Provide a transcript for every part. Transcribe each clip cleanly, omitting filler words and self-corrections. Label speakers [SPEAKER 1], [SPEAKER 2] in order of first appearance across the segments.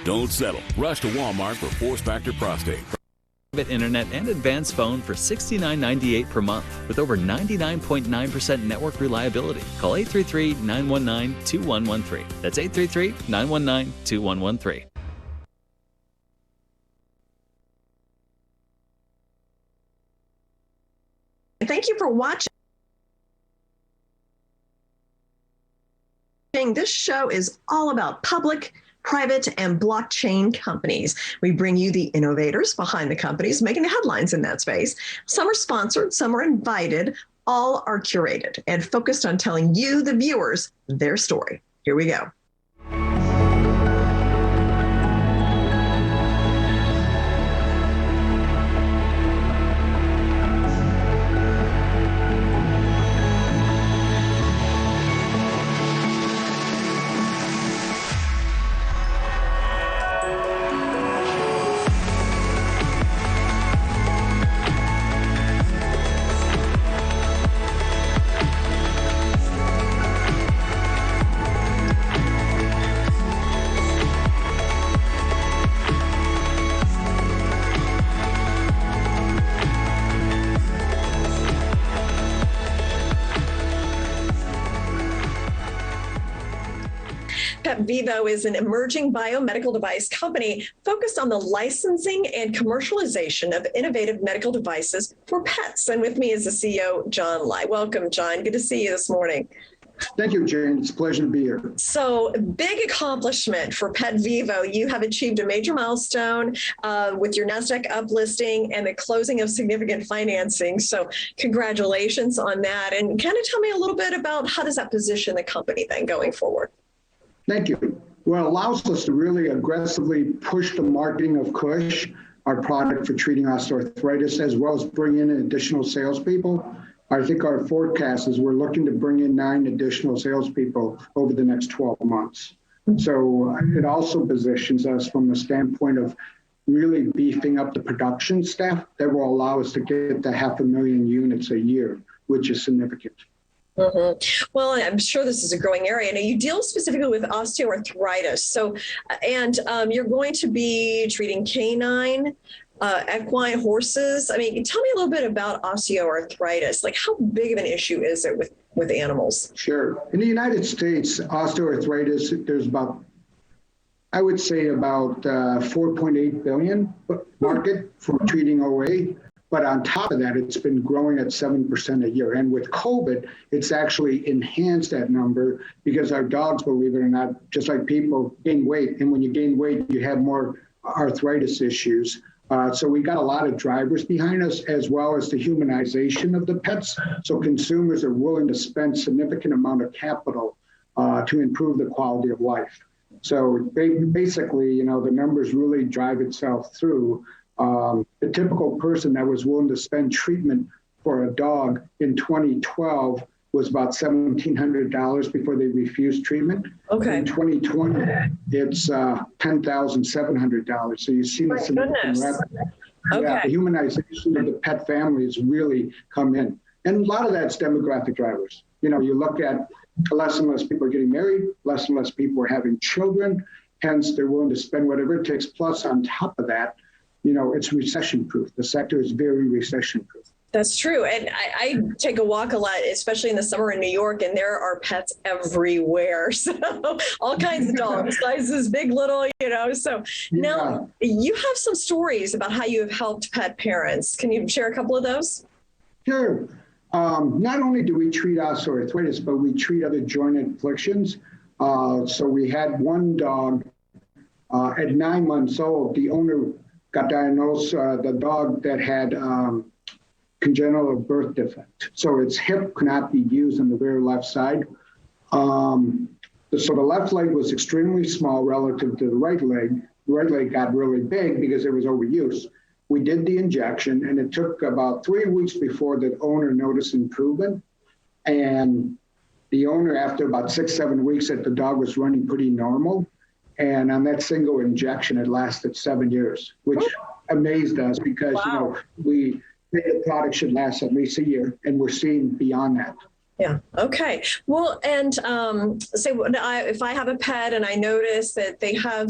[SPEAKER 1] Don't settle. Rush to Walmart for Force Factor Prostate.
[SPEAKER 2] Internet and advanced phone for $69.98 per month with over 99.9% network reliability. Call 833-919-2113. That's 833-919-2113.
[SPEAKER 3] Thank you for watching. This show is all about public, private, and blockchain companies. We bring you the innovators behind the companies making the headlines in that space. Some are sponsored, some are invited, all are curated and focused on telling you, the viewers, their story. Here we go. Petvivo is an emerging biomedical device company focused on the licensing and commercialization of innovative medical devices for pets. And with me is the CEO, John Lai. Welcome, John. Good to see you this morning.
[SPEAKER 4] Thank you, Jane. It's a pleasure to be here.
[SPEAKER 3] So, big accomplishment for Petvivo. You have achieved a major milestone with your NASDAQ uplisting and the closing of significant financing. So, congratulations on that. And kind of tell me a little bit about how does that position the company then going forward?
[SPEAKER 4] Thank you. Well, it allows us to really aggressively push the marketing of Cush, our product for treating osteoarthritis, as well as bring in additional salespeople. I think our forecast is we're looking to bring in 9 additional salespeople over the next 12 months. So it also positions us from the standpoint of really beefing up the production staff that will allow us to get to 500,000 units a year, which is significant.
[SPEAKER 3] Mm-hmm. Well, I'm sure this is a growing area. Now, you deal specifically with osteoarthritis. So, and you're going to be treating canine, equine, horses. I mean, tell me a little bit about osteoarthritis. Like, how big of an issue is it with animals?
[SPEAKER 4] Sure. In the United States, osteoarthritis, there's about, I would say about 4.8 billion market for treating OA. But on top of that, it's been growing at 7% a year. And with COVID, it's actually enhanced that number because our dogs, believe it or not, just like people, gain weight. And when you gain weight, you have more arthritis issues. So we got a lot of drivers behind us, as well as the humanization of the pets. So consumers are willing to spend significant amount of capital to improve the quality of life. So basically, you know, the numbers really drive itself through. The typical person that was willing to spend treatment for a dog in 2012 was about $1,700 before they refused treatment. Okay. In 2020, it's $10,700. So you see the significant revenue. Okay. Yeah, the humanization of the pet families really come in. And a lot of that's demographic drivers. You know, you look at less and less people are getting married, less and less people are having children. Hence, they're willing to spend whatever it takes. Plus, on top of that, you know, it's recession-proof. The sector is very recession-proof.
[SPEAKER 3] That's true. And I take a walk a lot, especially in the summer in New York, and there are pets everywhere. So all kinds of dogs, sizes, big, little, you know. So now you have some stories about how you have helped pet parents. Can you share a couple of those? Sure.
[SPEAKER 4] Not only do we treat osteoarthritis, but we treat other joint afflictions. So we had one dog at 9 months old. The owner got diagnosed, the dog that had congenital birth defect. So its hip could not be used on the very left side. So the left leg was extremely small relative to the right leg. The right leg got really big because it was overuse. We did the injection, and it took about 3 weeks before the owner noticed improvement. And the owner, after about 6-7 weeks, said the dog was running pretty normal. And on that single injection, it lasted 7 years, which amazed us because, you know, we think the product should last at least a year, and we're seeing beyond that.
[SPEAKER 3] Yeah. Okay. Well, and say if I have a pet and I notice that they have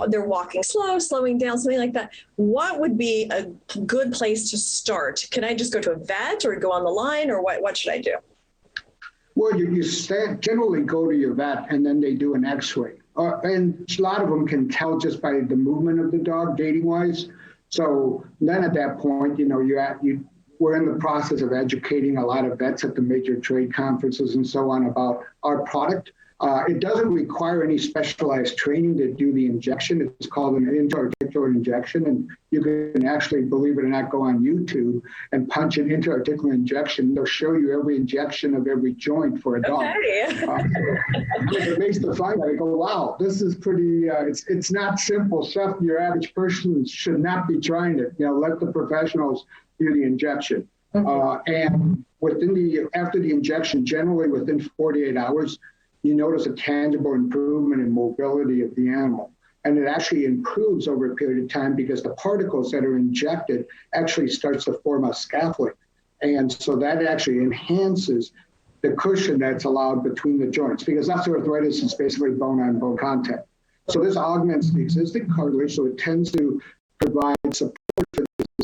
[SPEAKER 3] they're walking slow, slowing down, something like that, what would be a good place to start? Can I just go to a vet or go on the line, or what should I do?
[SPEAKER 4] Well, you generally go to your vet and then they do an x-ray. And a lot of them can tell just by the movement of the dog, dating-wise. So then at that point, we're in the process of educating a lot of vets at the major trade conferences and so on about our product. It doesn't require any specialized training to do the injection. It's called an intra-articular injection, and you can actually, believe it or not, go on YouTube and punch an intra-articular injection. They'll show you every injection of every joint for a dog.
[SPEAKER 3] Okay.
[SPEAKER 4] I was amazed to find that. I go, wow, this is pretty, it's not simple stuff. Your average person should not be trying it. Let the professionals do the injection. And after the injection, generally within 48 hours, you notice a tangible improvement in mobility of the animal. And it actually improves over a period of time because the particles that are injected actually starts to form a scaffolding. And so that actually enhances the cushion that's allowed between the joints, because osteoarthritis is basically bone-on-bone contact. So this augments the existing cartilage, so it tends to provide support for this.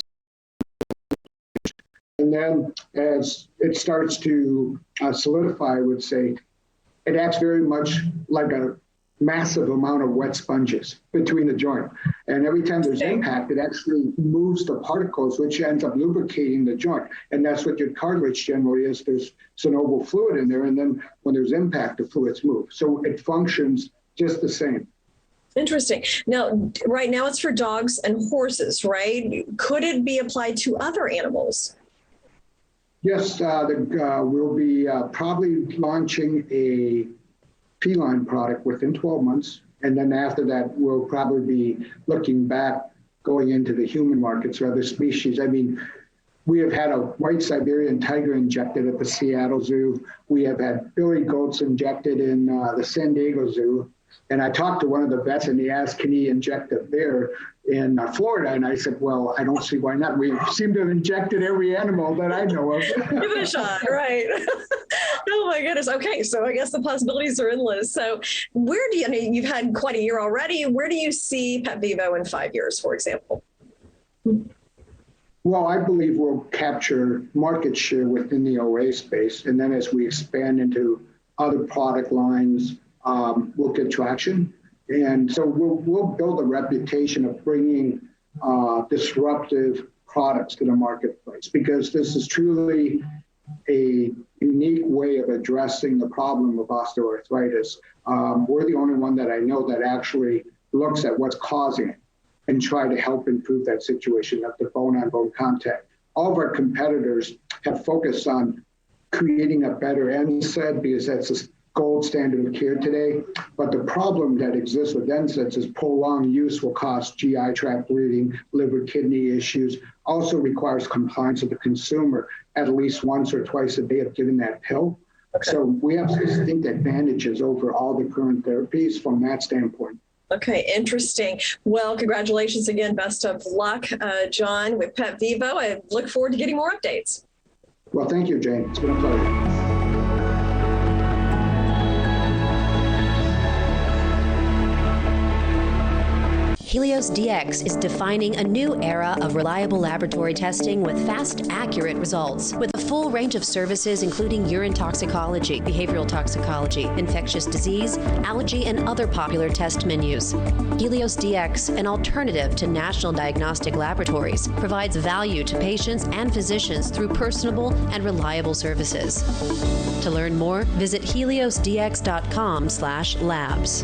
[SPEAKER 4] And then as it starts to solidify, I would say, it acts very much like a massive amount of wet sponges between the joint. And every time there's impact, it actually moves the particles, which ends up lubricating the joint. And that's what your cartilage generally is. There's synovial fluid in there. And then when there's impact, the fluids move. So it functions just the same.
[SPEAKER 3] Interesting. Now, right now it's for dogs and horses, right? Could it be applied to other animals?
[SPEAKER 4] Yes, we'll be probably launching a feline product within 12 months. And then after that, we'll probably be looking back, going into the human markets for other species. I mean, we have had a white Siberian tiger injected at the Seattle Zoo. We have had billy goats injected in the San Diego Zoo. And I talked to one of the vets and he asked, can he inject a bear in Florida? And I said, well, I don't see why not. We seem to have injected every animal that I know of.
[SPEAKER 3] Give it a shot, right? Oh my goodness. Okay, so I guess the possibilities are endless. So you've had quite a year already. Where do you see Petvivo in 5 years, for example?
[SPEAKER 4] Well, I believe we'll capture market share within the OA space. And then as we expand into other product lines, we'll get traction. And so we'll build a reputation of bringing disruptive products to the marketplace, because this is truly a unique way of addressing the problem of osteoarthritis. We're the only one that I know that actually looks at what's causing it and try to help improve that situation of the bone-on-bone contact. All of our competitors have focused on creating a better NSAID because that's a gold standard of care today. But the problem that exists with NSAIDs is prolonged use will cause GI tract bleeding, liver, kidney issues, also requires compliance of the consumer at least once or twice a day of giving that pill. Okay. So we have distinct advantages over all the current therapies from that standpoint.
[SPEAKER 3] Okay, interesting. Well, congratulations again. Best of luck, John, with Petvivo. I look forward to getting more updates.
[SPEAKER 4] Well, thank you, Jane. It's been a pleasure.
[SPEAKER 5] Helios DX is defining a new era of reliable laboratory testing with fast, accurate results. With a full range of services including urine toxicology, behavioral toxicology, infectious disease, allergy, and other popular test menus. Helios DX, an alternative to national diagnostic laboratories, provides value to patients and physicians through personable and reliable services. To learn more, visit heliosdx.com/labs.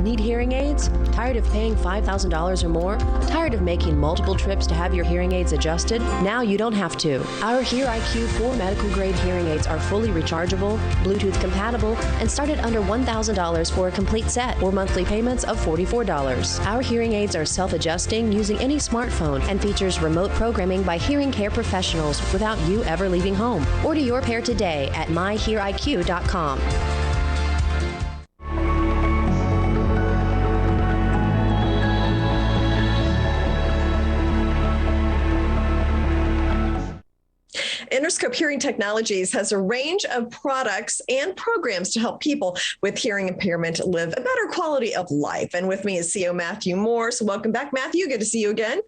[SPEAKER 5] Need hearing aids? Tired of paying $5,000 or more? Tired of making multiple trips to have your hearing aids adjusted? Now you don't have to. Our HearIQ 4 medical-grade hearing aids are fully rechargeable, Bluetooth compatible, and start at under $1,000 for a complete set or monthly payments of $44. Our hearing aids are self-adjusting using any smartphone and features remote programming by hearing care professionals without you ever leaving home. Order your pair today at myheariq.com.
[SPEAKER 3] Innerscope Hearing Technologies has a range of products and programs to help people with hearing impairment live a better quality of life. And with me is CEO Matthew Moore. So welcome back, Matthew. Good to see you again.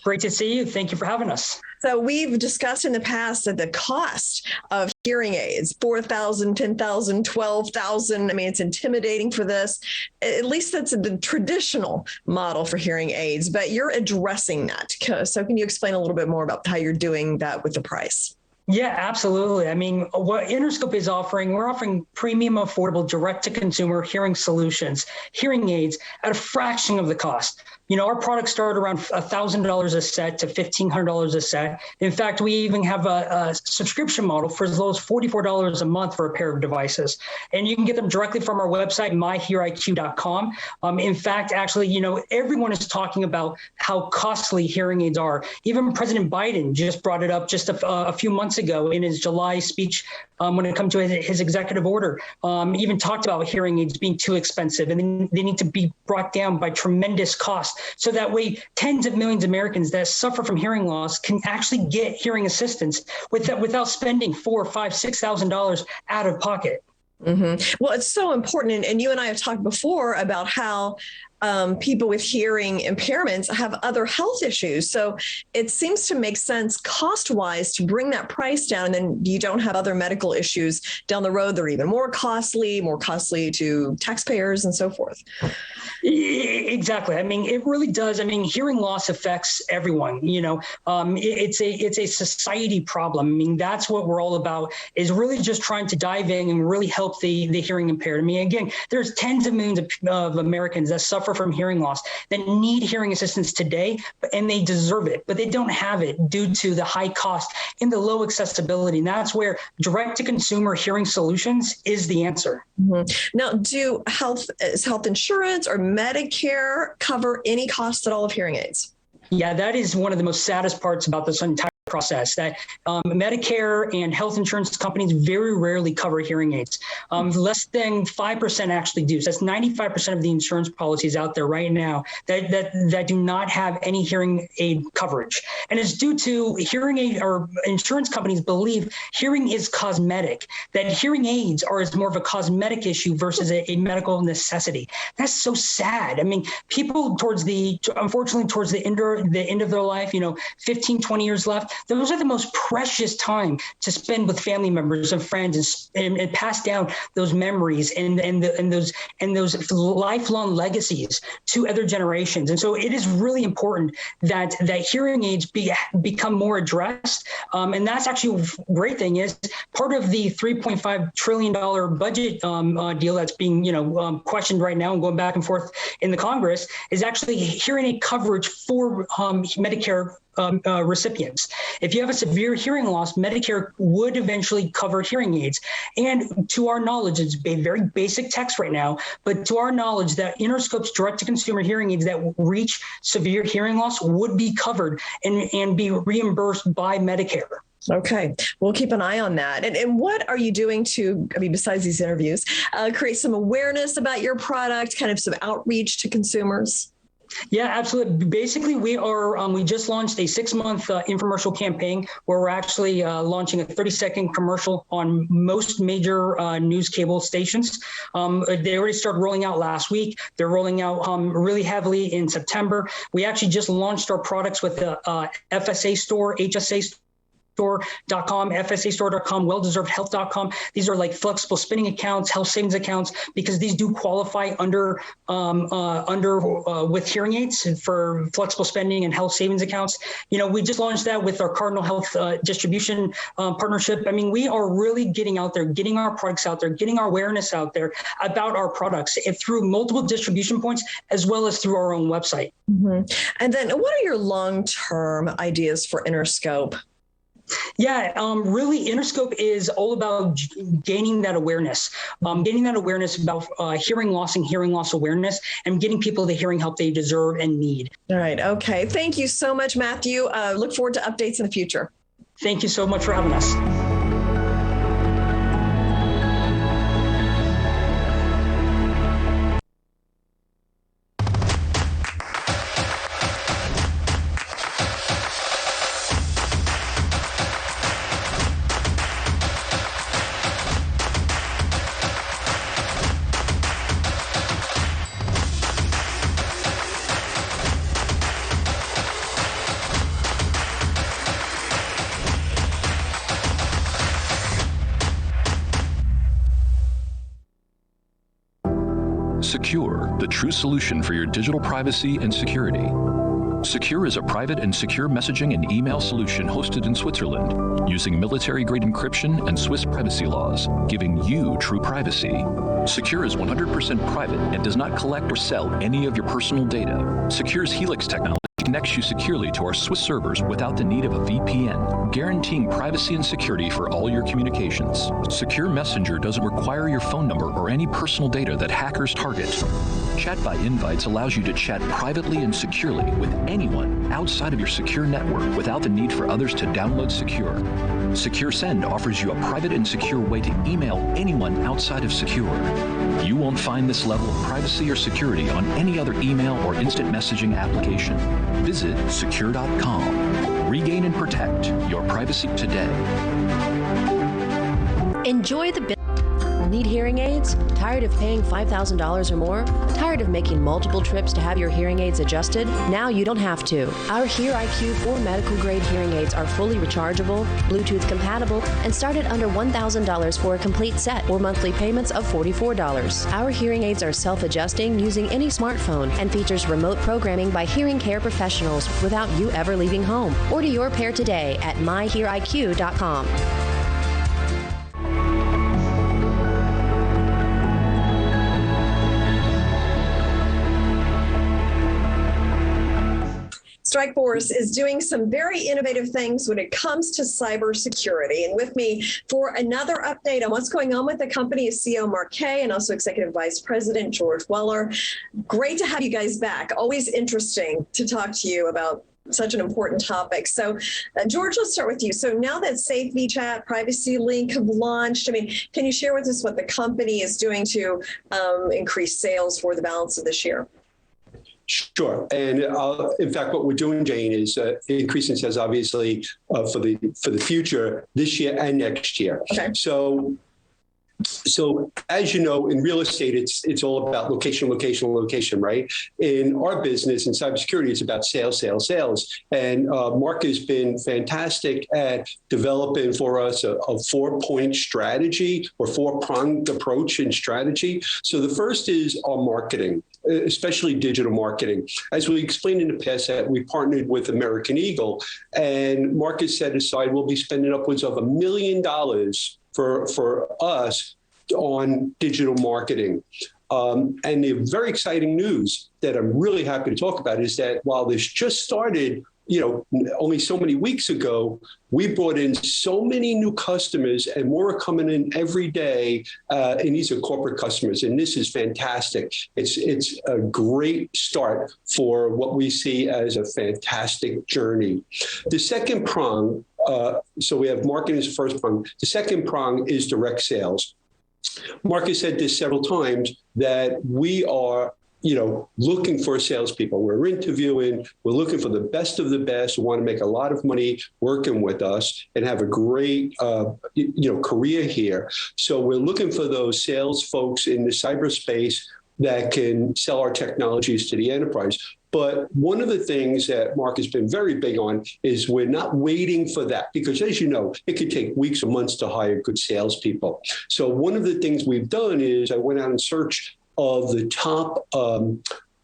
[SPEAKER 6] Great to see you. Thank you for having us.
[SPEAKER 3] So we've discussed in the past that the cost of hearing aids, $4,000, $10,000, $12,000. I mean, it's intimidating for this. At least that's the traditional model for hearing aids, but you're addressing that. So can you explain a little bit more about how you're doing that with the price?
[SPEAKER 6] Yeah, absolutely. I mean, what Innerscope is offering, we're offering premium, affordable, direct-to-consumer hearing solutions, hearing aids at a fraction of the cost. You know, our products start around $1,000 a set to $1,500 a set. In fact, we even have a subscription model for as low as $44 a month for a pair of devices. And you can get them directly from our website, myheariq.com. In fact, actually, you know, everyone is talking about how costly hearing aids are. Even President Biden just brought it up just a few months ago in his July speech when it comes to his executive order. Even talked about hearing aids being too expensive, and they need to be brought down by tremendous cost. So that way, tens of millions of Americans that suffer from hearing loss can actually get hearing assistance without spending $4,000, $5,000, $6,000 out of pocket.
[SPEAKER 3] Mm-hmm. Well, it's so important. And you and I have talked before about how people with hearing impairments have other health issues. So it seems to make sense cost-wise to bring that price down, and then you don't have other medical issues down the road that are even more costly to taxpayers and so forth.
[SPEAKER 6] Exactly. I mean, it really does. I mean, hearing loss affects everyone. You know, it's a society problem. I mean, that's what we're all about, is really just trying to dive in and really help the hearing impaired. I mean, again, there's tens of millions of Americans that suffer from hearing loss that need hearing assistance today, and they deserve it, but they don't have it due to the high cost and the low accessibility. And that's where direct-to-consumer hearing solutions is the answer.
[SPEAKER 3] Mm-hmm. Now, is health insurance or Medicare cover any cost at all of hearing aids?
[SPEAKER 6] Yeah, that is one of the most saddest parts about this entire process, that Medicare and health insurance companies very rarely cover hearing aids. Less than 5% actually do. So that's 95% of the insurance policies out there right now that do not have any hearing aid coverage. And it's due to hearing aid, or insurance companies believe hearing is cosmetic, that hearing aids are more of a cosmetic issue versus a medical necessity. That's so sad. I mean, people unfortunately towards the end of their life, 15, 20 years left, those are the most precious time to spend with family members and friends, and pass down those memories and those lifelong legacies to other generations. And so it is really important that hearing aids become more addressed. And that's actually a great thing, is part of the $3.5 trillion budget deal that's being questioned right now and going back and forth in the Congress is actually hearing aid coverage for Medicare recipients. If you have a severe hearing loss, Medicare would eventually cover hearing aids. And to our knowledge, it's a very basic text right now, but to our knowledge, that Innerscope's direct-to-consumer hearing aids that reach severe hearing loss would be covered and be reimbursed by Medicare.
[SPEAKER 3] Okay, we'll keep an eye on that. And what are you doing to, besides these interviews, create some awareness about your product, kind of some outreach to consumers?
[SPEAKER 6] Yeah, absolutely. Basically, we just launched a 6-month infomercial campaign where we're actually launching a 30-second commercial on most major news cable stations. They already started rolling out last week. They're rolling out really heavily in September. We actually just launched our products with the FSA store, HSA store. store.com, FSAstore.com, welldeservedhealth.com. These are like flexible spending accounts, health savings accounts, because these do qualify under with hearing aids for flexible spending and health savings accounts. We just launched that with our Cardinal Health distribution partnership. I mean, we are really getting out there, getting our products out there, getting our awareness out there about our products through multiple distribution points, as well as through our own website.
[SPEAKER 3] Mm-hmm. And then what are your long-term ideas for Innerscope?
[SPEAKER 6] Yeah, really, Innerscope is all about gaining that awareness about hearing loss and hearing loss awareness, and getting people the hearing help they deserve and need.
[SPEAKER 3] All right. Okay. Thank you so much, Matthew. Look forward to updates in the future.
[SPEAKER 6] Thank you so much for having us.
[SPEAKER 7] Secure, the true solution for your digital privacy and security. Secure is a private and secure messaging and email solution hosted in Switzerland, using military-grade encryption and Swiss privacy laws, giving you true privacy. Secure is 100% private and does not collect or sell any of your personal data. Secure's Helix technology connects you securely to our Swiss servers without the need of a VPN, guaranteeing privacy and security for all your communications. Secure Messenger doesn't require your phone number or any personal data that hackers target. Chat by Invites allows you to chat privately and securely with anyone outside of your secure network without the need for others to download Secure. Secure Send offers you a private and secure way to email anyone outside of Secure. You won't find this level of privacy or security on any other email or instant messaging application. Visit secure.com. Regain and protect your privacy today.
[SPEAKER 5] Enjoy the Need hearing aids? Tired of paying $5,000 or more? Tired of making multiple trips to have your hearing aids adjusted? Now you don't have to. Our Hear IQ 4 medical grade hearing aids are fully rechargeable, Bluetooth compatible, and start at under $1,000 for a complete set or monthly payments of $44. Our hearing aids are self-adjusting using any smartphone and features remote programming by hearing care professionals without you ever leaving home. Order your pair today at myheariq.com.
[SPEAKER 3] StrikeForce is doing some very innovative things when it comes to cybersecurity. And with me for another update on what's going on with the company is CEO Mark Kay and also Executive Vice President George Weller. Great to have you guys back. Always interesting to talk to you about such an important topic. So, George, let's start with you. So now that Safe VChat, Privacy Link have launched, can you share with us what the company is doing to increase sales for the balance of this year?
[SPEAKER 8] Sure. And in fact, what we're doing, Jane, is increasing sales, obviously, for the future this year and next year. Okay. So as you know, in real estate, it's all about location, right? In our business, in cybersecurity, it's about sales. And Mark has been fantastic at developing for us a 4-point strategy or 4-pronged approach and strategy. So the first is our marketing, especially digital marketing. As we explained in the past, that we partnered with American Eagle, and Mark has set aside, we'll be spending upwards of $1 million for us on digital marketing. And the very exciting news that I'm really happy to talk about is that while this just started, only so many weeks ago, we brought in so many new customers, and more are coming in every day. And these are corporate customers, and this is fantastic. It's a great start for what we see as a fantastic journey. The second prong, so we have marketing as the first prong. The second prong is direct sales. Mark has said this several times that we are looking for salespeople. We're interviewing, we're looking for the best of the best who want to make a lot of money working with us and have a great, career here. So we're looking for those sales folks in the cyberspace that can sell our technologies to the enterprise. But one of the things that Mark has been very big on is we're not waiting for that, because as you know, it could take weeks or months to hire good salespeople. So one of the things we've done is I went out and searched of the top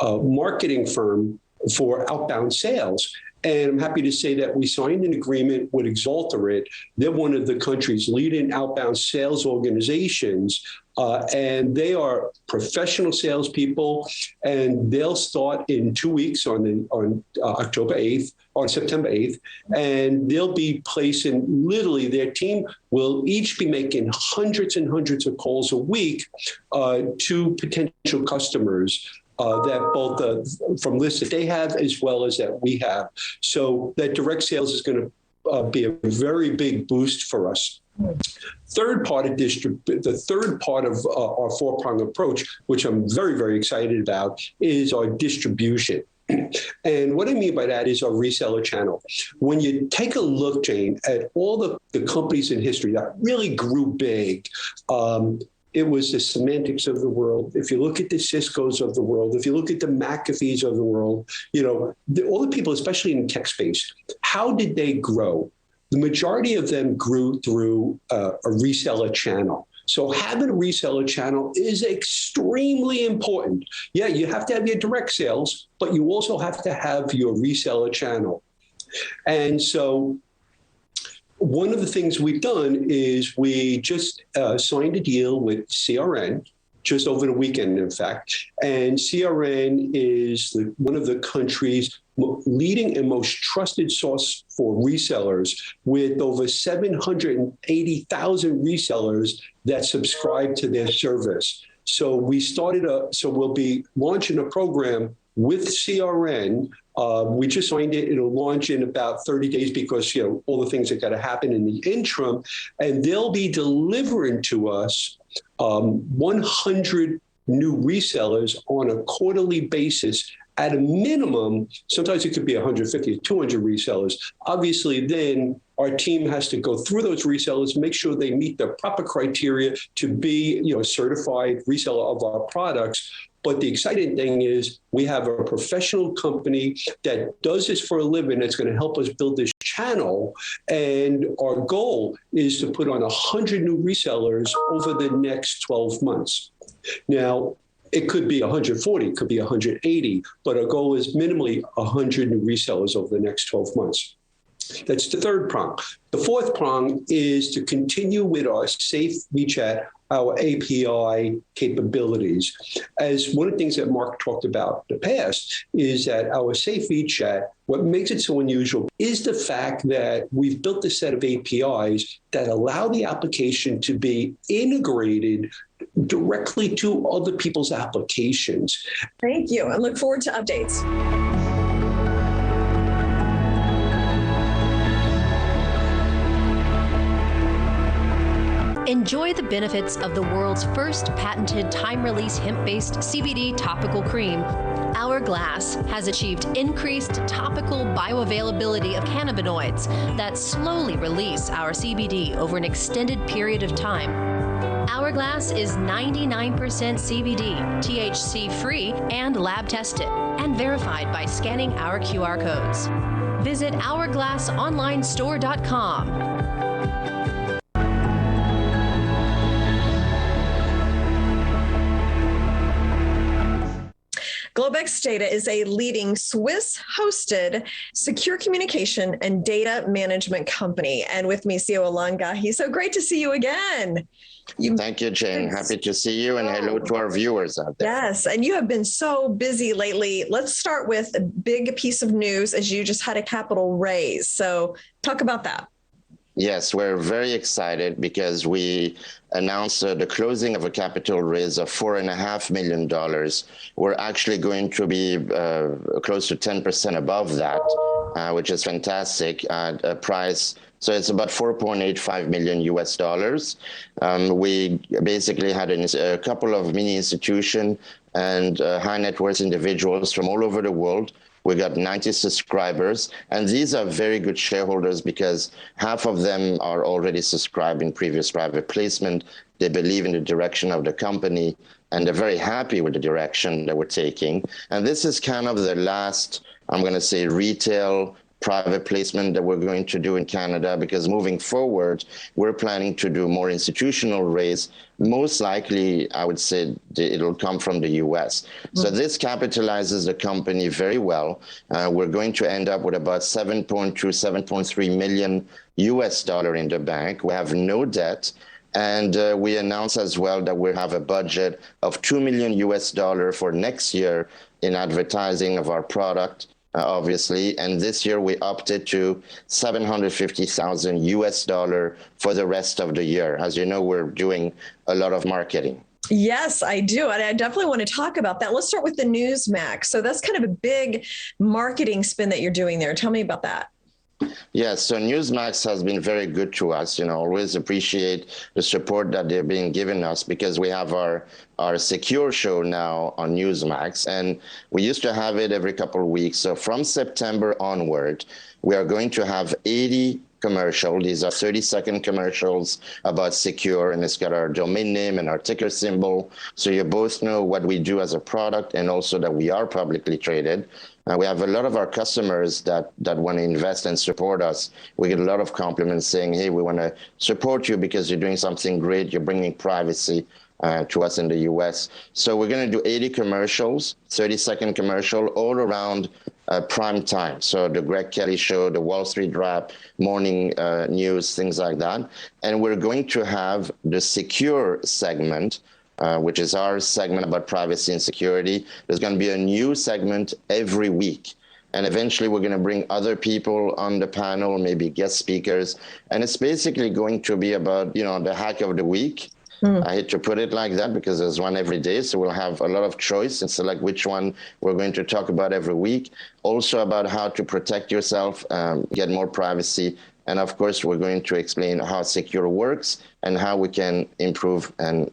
[SPEAKER 8] marketing firm for outbound sales. And I'm happy to say that we signed an agreement with Exalterit. They're one of the country's leading outbound sales organizations, and they are professional salespeople. And they'll start in 2 weeks on October 8th, on September 8th, and they'll be placing, literally, their team will each be making hundreds and hundreds of calls a week to potential customers. That both from lists that they have as well as that we have. So that direct sales is going to be a very big boost for us. Third part of the third part of our 4-prong approach, which I'm very, very excited about, is our distribution. And what I mean by that is our reseller channel. When you take a look, Jane, at all the companies in history that really grew big, it was the Semantics of the world. If you look at the Ciscos of the world, if you look at the McAfees of the world, all the people, especially in tech space, how did they grow? The majority of them grew through a reseller channel. So having a reseller channel is extremely important. Yeah, you have to have your direct sales, but you also have to have your reseller channel. And so one of the things we've done is we just signed a deal with CRN just over the weekend, in fact. And CRN is one of the country's leading and most trusted source for resellers, with over 780,000 resellers that subscribe to their service. So we'll be launching a program with CRN. We just signed it. It'll launch in about 30 days because, all the things that got to happen in the interim. And they'll be delivering to us 100 new resellers on a quarterly basis at a minimum. Sometimes it could be 150 to 200 resellers. Obviously, then our team has to go through those resellers, make sure they meet the proper criteria to be, a certified reseller of our products. But the exciting thing is we have a professional company that does this for a living that's going to help us build this channel. And our goal is to put on 100 new resellers over the next 12 months. Now, it could be 140, it could be 180, but our goal is minimally 100 new resellers over the next 12 months. That's the third prong. The fourth prong is to continue with our safe WeChat, our API capabilities. As one of the things that Mark talked about in the past is that our safe WeChat, what makes it so unusual is the fact that we've built a set of APIs that allow the application to be integrated directly to other people's applications.
[SPEAKER 3] Thank you. I look forward to updates.
[SPEAKER 5] Enjoy the benefits of the world's first patented time-release hemp-based CBD topical cream. Hourglass has achieved increased topical bioavailability of cannabinoids that slowly release our CBD over an extended period of time. Hourglass is 99% CBD, THC-free, and lab-tested, and verified by scanning our QR codes. Visit hourglassonlinestore.com.
[SPEAKER 3] GlobeX Data is a leading Swiss-hosted secure communication and data management company. And with me, CEO Alon Gahi. So great to see you again.
[SPEAKER 9] Thank you, Jane. Happy to see you, and hello to our viewers out there.
[SPEAKER 3] Yes, and you have been so busy lately. Let's start with a big piece of news, as you just had a capital raise. So talk about that.
[SPEAKER 9] Yes, we're very excited because we announced the closing of a capital raise of $4.5 million. We're actually going to be close to 10% above that, which is fantastic at a price. So it's about $4.85 million US. We basically had a couple of mini institutions and high net worth individuals from all over the world. We got 90 subscribers, and these are very good shareholders because half of them are already subscribed in previous private placement. They believe in the direction of the company, and they're very happy with the direction that we're taking. And this is kind of the last, I'm going to say, retail private placement that we're going to do in Canada, because moving forward, we're planning to do more institutional raise. Most likely, I would say it'll come from the US. So this capitalizes the company very well. We're going to end up with about $7.3 million US in the bank. We have no debt. And we announced as well that we have a budget of $2 million US for next year in advertising of our product. Obviously, and this year we opted to $750,000 US for the rest of the year. As you know, we're doing a lot of marketing.
[SPEAKER 3] Yes, I do. And I definitely want to talk about that. Let's start with the Newsmax. So that's kind of a big marketing spin that you're doing there. Tell me about that.
[SPEAKER 9] Yes, so Newsmax has been very good to us. Always appreciate the support that they've been giving us, because we have our secure show now on Newsmax, and we used to have it every couple of weeks. So from September onward, we are going to have 80 commercial. These are 30-second commercials about Secure, and it's got our domain name and our ticker symbol. So you both know what we do as a product and also that we are publicly traded. We have a lot of our customers that want to invest and support us. We get a lot of compliments saying, hey, we want to support you because you're doing something great. You're bringing privacy to us in the US. So we're going to do 80 commercials, 30-second commercial, all around prime time. So the Greg Kelly Show, the Wall Street Wrap, morning news, things like that. And we're going to have the secure segment, which is our segment about privacy and security. There's going to be a new segment every week. And eventually we're going to bring other people on the panel, maybe guest speakers. And it's basically going to be about, the hack of the week. I hate to put it like that because there's one every day. So we'll have a lot of choice and select which one we're going to talk about every week. Also about how to protect yourself, get more privacy. And of course, we're going to explain how Secure works and how we can improve and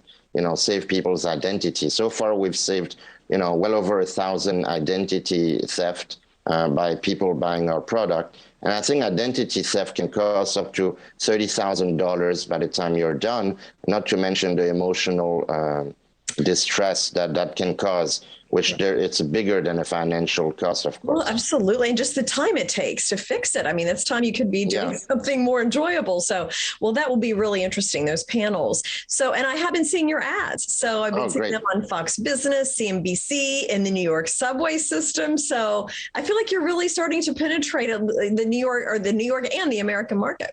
[SPEAKER 9] save people's identity. So far, we've saved, well over 1,000 identity theft by people buying our product. And I think identity theft can cost up to $30,000 by the time you're done, not to mention the emotional distress that can cause, which it's bigger than a financial cost, of course.
[SPEAKER 3] Well, absolutely. And just the time it takes to fix it. I mean, that's time you could be doing something more enjoyable. So, well, that will be really interesting, those panels. So, and I have been seeing your ads. So I've been seeing them on Fox Business, CNBC, and the New York subway system. So I feel like you're really starting to penetrate the New York and the American market.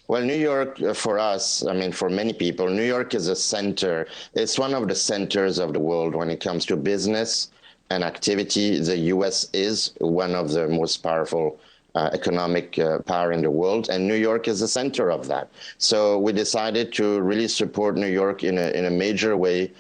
[SPEAKER 9] Well, New York, for us, for many people, New York is a center. It's one of the centers of the world when it comes to business and activity. The U.S. is one of the most powerful economic power in the world, and New York is the center of that. So we decided to really support New York in a major way.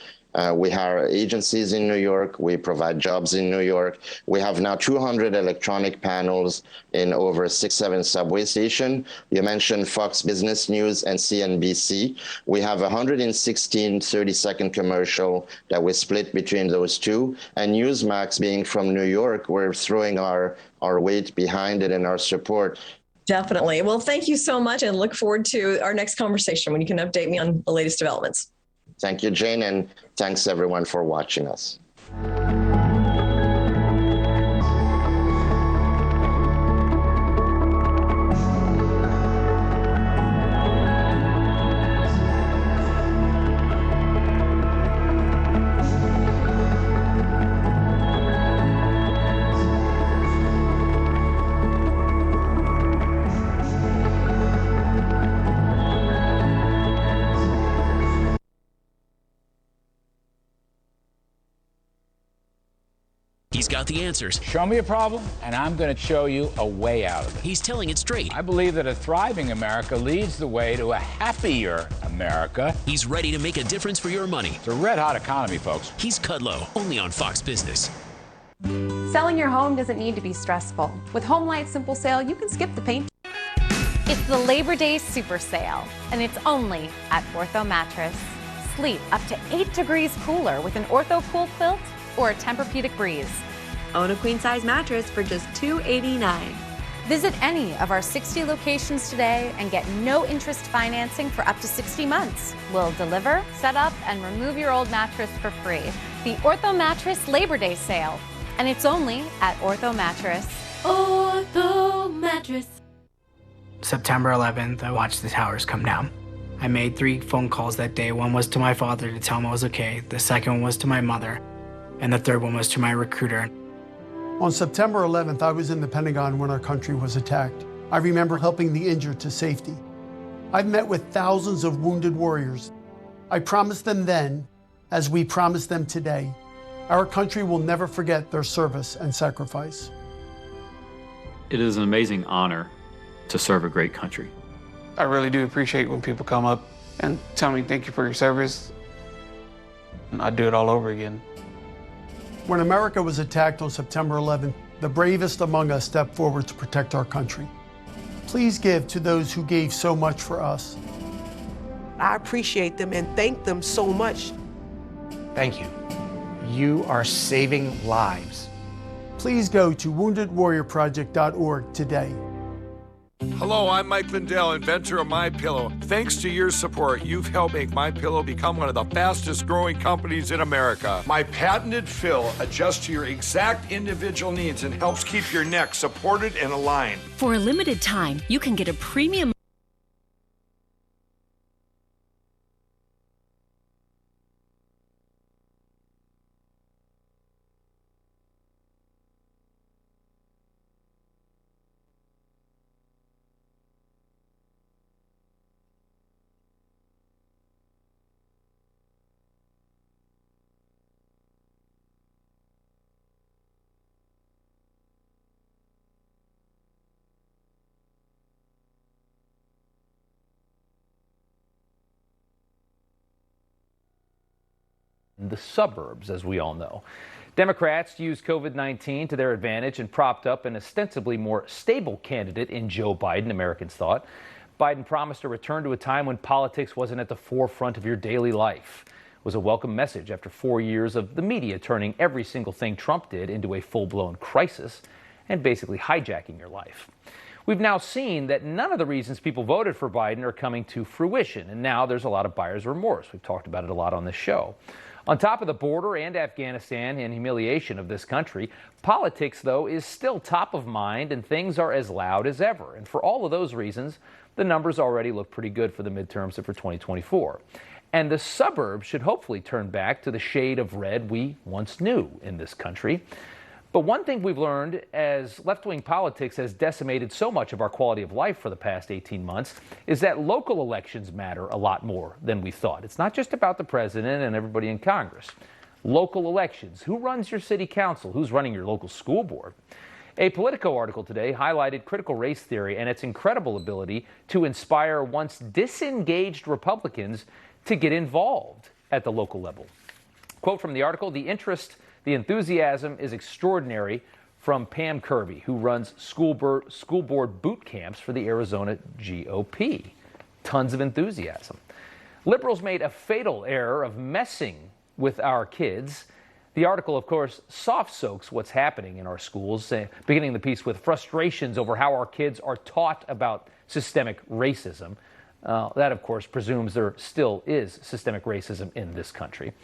[SPEAKER 9] We hire agencies in New York. We provide jobs in New York. We have now 200 electronic panels in over 6-7 subway stations. You mentioned Fox Business News and CNBC. We have 116 30-second commercial that we split between those two. And Newsmax, being from New York, we're throwing our weight behind it and our support.
[SPEAKER 3] Definitely. Well, thank you so much, and look forward to our next conversation when you can update me on the latest developments.
[SPEAKER 9] Thank you, Jane, and thanks everyone for watching us.
[SPEAKER 10] He's got the answers.
[SPEAKER 11] Show me a problem, and I'm going to show you a way out of it.
[SPEAKER 10] He's telling it straight.
[SPEAKER 11] I believe that a thriving America leads the way to a happier America.
[SPEAKER 10] He's ready to make a difference for your money.
[SPEAKER 11] It's a red-hot economy, folks.
[SPEAKER 10] He's Kudlow, only on Fox Business.
[SPEAKER 12] Selling your home doesn't need to be stressful. With HomeLight Simple Sale, you can skip the paint.
[SPEAKER 13] It's the Labor Day Super Sale, and it's only at Ortho Mattress. Sleep up to 8 degrees cooler with an Ortho Cool Quilt or a Tempur-Pedic Breeze.
[SPEAKER 5] Own a queen-size mattress for just $289.
[SPEAKER 13] Visit any of our 60 locations today and get no interest financing for up to 60 months. We'll deliver, set up, and remove your old mattress for free. The Ortho Mattress Labor Day Sale, and it's only at Ortho Mattress.
[SPEAKER 14] Ortho Mattress.
[SPEAKER 15] September 11th, I watched the towers come down. I made 3 phone calls that day. One was to my father to tell him I was okay. The second one was to my mother. And the third one was to my recruiter.
[SPEAKER 16] On September 11th, I was in the Pentagon when our country was attacked. I remember helping the injured to safety. I've met with thousands of wounded warriors. I promised them then, as we promise them today, our country will never forget their service and sacrifice.
[SPEAKER 17] It is an amazing honor to serve a great country.
[SPEAKER 18] I really do appreciate when people come up and tell me thank you for your service. And I'd do it all over again.
[SPEAKER 16] When America was attacked on September 11th, the bravest among us stepped forward to protect our country. Please give to those who gave so much for us.
[SPEAKER 19] I appreciate them and thank them so much.
[SPEAKER 20] Thank you. You are saving lives.
[SPEAKER 16] Please go to woundedwarriorproject.org today.
[SPEAKER 21] Hello, I'm Mike Lindell, inventor of MyPillow. Thanks to your support, you've helped make MyPillow become one of the fastest growing companies in America. My patented fill adjusts to your exact individual needs and helps keep your neck supported and aligned.
[SPEAKER 22] For a limited time, you can get a premium
[SPEAKER 23] the suburbs, as we all know. Democrats used COVID-19 to their advantage and propped up an ostensibly more stable candidate in Joe Biden, Americans thought. Biden promised a return to a time when politics wasn't at the forefront of your daily life. It was a welcome message after 4 years of the media turning every single thing Trump did into a full-blown crisis and basically hijacking your life. We've now seen that none of the reasons people voted for Biden are coming to fruition, and now there's a lot of buyer's remorse. We've talked about it a lot on this show. On top of the border and Afghanistan and humiliation of this country, politics, though, is still top of mind and things are as loud as ever. And for all of those reasons, the numbers already look pretty good for the midterms and for 2024. And the suburbs should hopefully turn back to the shade of red we once knew in this country. But one thing we've learned as left-wing politics has decimated so much of our quality of life for the past 18 months is that local elections matter a lot more than we thought. It's not just about the president and everybody in Congress. Local elections. Who runs your city council? Who's running your local school board? A Politico article today highlighted critical race theory and its incredible ability to inspire once disengaged Republicans to get involved at the local level. Quote from the article, the enthusiasm is extraordinary from Pam Kirby, who runs school board boot camps for the Arizona GOP. Tons of enthusiasm. Liberals made a fatal error of messing with our kids. The article, of course, soft soaks what's happening in our schools, beginning the piece with frustrations over how our kids are taught about systemic racism. That, of course, presumes there still is systemic racism in this country.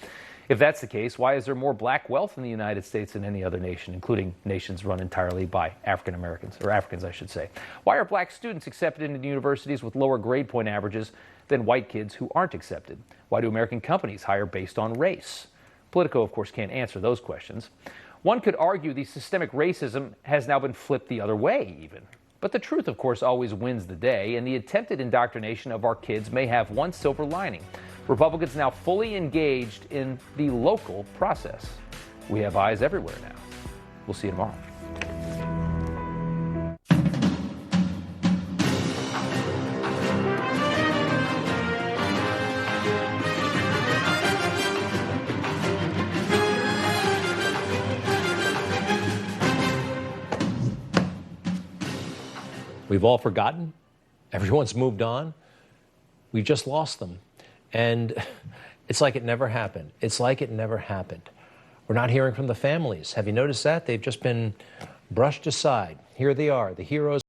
[SPEAKER 23] If that's the case, why is there more black wealth in the United States than any other nation, including nations run entirely by African Americans, or Africans, I should say? Why are black students accepted into universities with lower grade point averages than white kids who aren't accepted? Why do American companies hire based on race? Politico, of course, can't answer those questions. One could argue the systemic racism has now been flipped the other way, even. But the truth, of course, always wins the day, and the attempted indoctrination of our kids may have one silver lining. Republicans now fully engaged in the local process. We have eyes everywhere now. We'll see you tomorrow.
[SPEAKER 24] We've all forgotten. Everyone's moved on. We've just lost them. And it's like it never happened. It's like it never happened. We're not hearing from the families. Have you noticed that? They've just been brushed aside. Here they are, the heroes.